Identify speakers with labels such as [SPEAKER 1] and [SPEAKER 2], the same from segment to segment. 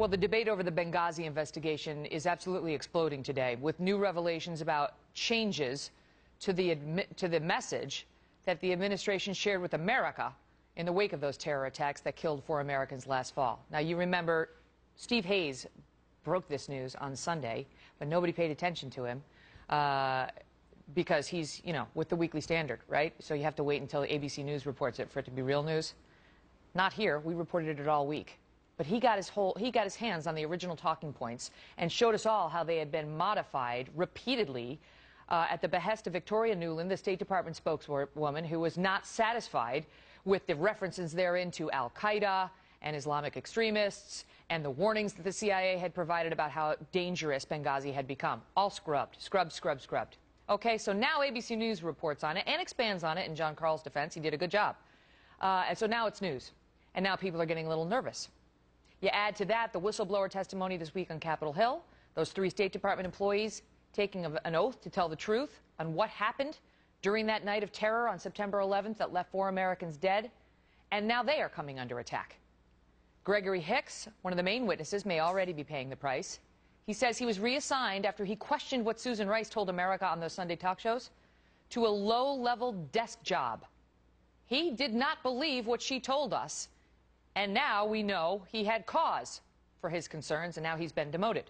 [SPEAKER 1] Well, the debate over the Benghazi investigation is absolutely exploding today, with new revelations about changes to the message that the administration shared with America in the wake of those terror attacks that killed 4 Americans last fall. Now, you remember Steve Hayes broke this news on Sunday, but nobody paid attention to him because he's, with the Weekly Standard, right? So you have to wait until ABC News reports it for it to be real news. Not here. We reported it all week. But he got his hands on the original talking points and showed us all how they had been modified repeatedly at the behest of Victoria Nuland, the State Department spokeswoman, who was not satisfied with the references therein to al-Qaeda and Islamic extremists and the warnings that the CIA had provided about how dangerous Benghazi had become. All scrubbed. Okay, so now ABC News reports on it and expands on it. In John Carl's defense, he did a good job. And so now it's news. And now people are getting a little nervous. You add to that the whistleblower testimony this week on Capitol Hill, those 3 State Department employees taking an oath to tell the truth on what happened during that night of terror on September 11th that left 4 Americans dead, and now they are coming under attack. Gregory Hicks, one of the main witnesses, may already be paying the price. He says he was reassigned after he questioned what Susan Rice told America on those Sunday talk shows to a low-level desk job. He did not believe what she told us. And now we know he had cause for his concerns, and now he's been demoted.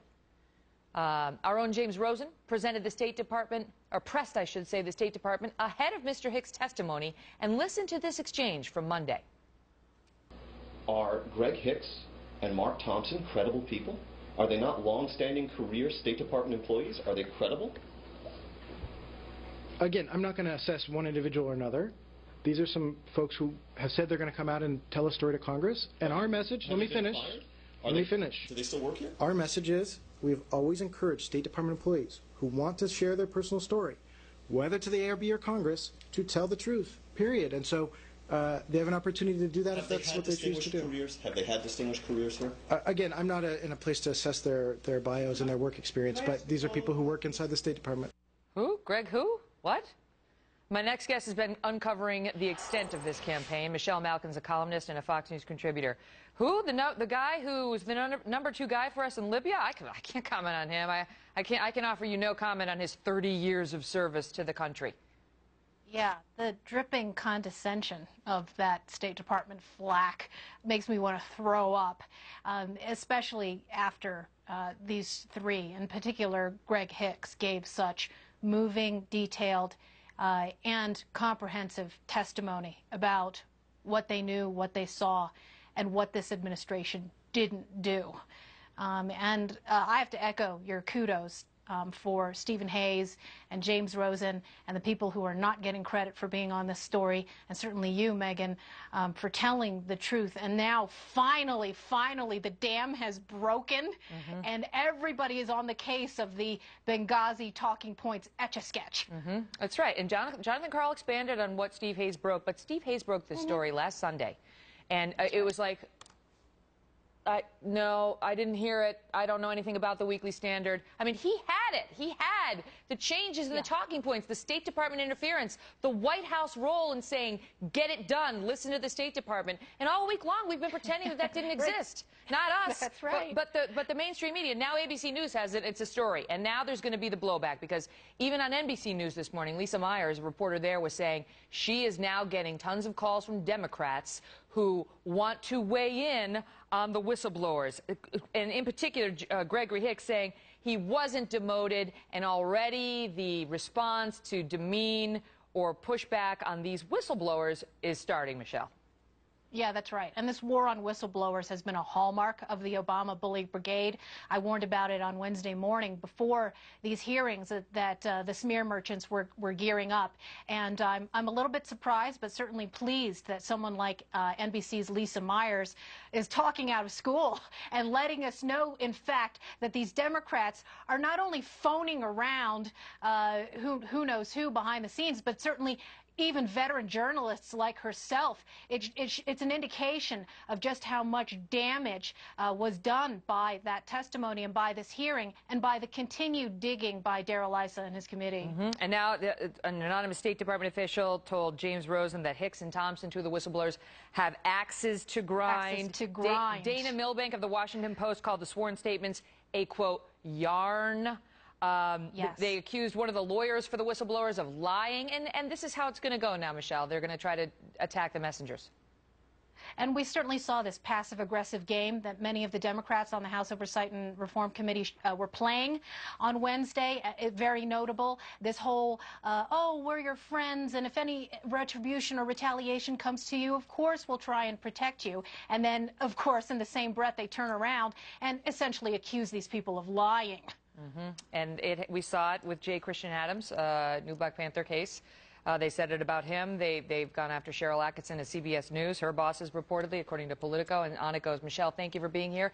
[SPEAKER 1] Our own James Rosen presented the State Department, or pressed, I should say, the State Department ahead of Mr. Hicks' testimony, and listen to this exchange from Monday.
[SPEAKER 2] Are Greg Hicks and Mark Thompson credible people? Are they not long-standing career State Department employees? Are they credible?
[SPEAKER 3] Again, I'm not going to assess one individual or another. These are some folks who have said they're going to come out and tell a story to Congress. And our message, let me finish.
[SPEAKER 2] Do they still work here?
[SPEAKER 3] Our message is we've always encouraged State Department employees who want to share their personal story, whether to the ARB or Congress, to tell the truth, period. And so they have an opportunity to do that if that's what they choose to do.
[SPEAKER 2] Have they had distinguished careers here?
[SPEAKER 3] Again, I'm not in a place to assess their bios and their work experience, but these are people who work inside the State Department.
[SPEAKER 1] Who? Greg who? What? My next guest has been uncovering the extent of this campaign. Michelle Malkin's a columnist and a Fox News contributor. Who? The guy who was the number 2 guy for us in Libya? I can't comment on him. I can offer you no comment on his 30 years of service to the country.
[SPEAKER 4] Yeah, the dripping condescension of that State Department flack makes me want to throw up, especially after these 3, in particular Greg Hicks, gave such moving, detailed, and comprehensive testimony about what they knew, what they saw, and what this administration didn't do. And I have to echo your kudos for Stephen Hayes and James Rosen and the people who are not getting credit for being on this story, and certainly you, Megyn, for telling the truth. And now, finally, the dam has broken, and everybody is on the case of the Benghazi talking points Etch-a-Sketch.
[SPEAKER 1] That's right. And Jonathan Karl expanded on what Steve Hayes broke, but Steve Hayes broke this story last Sunday. And it was like, no, I didn't hear it. I don't know anything about the Weekly Standard. I mean, he had it. He had the changes in the talking points, the State Department interference, the White House role in saying, get it done, listen to the State Department. And all week long, we've been pretending that didn't exist. Not us.
[SPEAKER 4] That's right.
[SPEAKER 1] But the mainstream media. Now ABC News has it. It's a story. And now there's going to be the blowback, because even on NBC News this morning, Lisa Myers, a reporter there, was saying she is now getting tons of calls from Democrats who want to weigh in on the whistleblowers, and in particular Gregory Hicks, saying he wasn't demoted, and already the response to demean or push back on these whistleblowers is starting, Michelle.
[SPEAKER 4] Yeah, that's right. And this war on whistleblowers has been a hallmark of the Obama Bully Brigade. I warned about it on Wednesday morning before these hearings that the smear merchants were gearing up. And I'm a little bit surprised, but certainly pleased that someone like NBC's Lisa Myers is talking out of school and letting us know, in fact, that these Democrats are not only phoning around who knows who behind the scenes, but certainly even veteran journalists like herself. It's an indication of just how much damage was done by that testimony and by this hearing and by the continued digging by Darrell Issa and his committee.
[SPEAKER 1] And now an anonymous State Department official told James Rosen that Hicks and Thompson, two of the whistleblowers, have axes to grind.
[SPEAKER 4] Axes to grind.
[SPEAKER 1] Dana Milbank of the Washington Post called the sworn statements a, quote, yarn.
[SPEAKER 4] Yes.
[SPEAKER 1] They accused one of the lawyers for the whistleblowers of lying, and this is how it's going to go now, Michelle. They're going to try to attack the messengers.
[SPEAKER 4] And we certainly saw this passive-aggressive game that many of the Democrats on the House Oversight and Reform Committee were playing on Wednesday. Very notable. This whole, oh, we're your friends, and if any retribution or retaliation comes to you, of course we'll try and protect you. And then, of course, in the same breath, they turn around and essentially accuse these people of lying.
[SPEAKER 1] And we saw it with J. Christian Adams, new Black Panther case. They said it about him. They've gone after Cheryl Atkinson at CBS News, her bosses reportedly, according to Politico. And on it goes. Michelle, thank you for being here.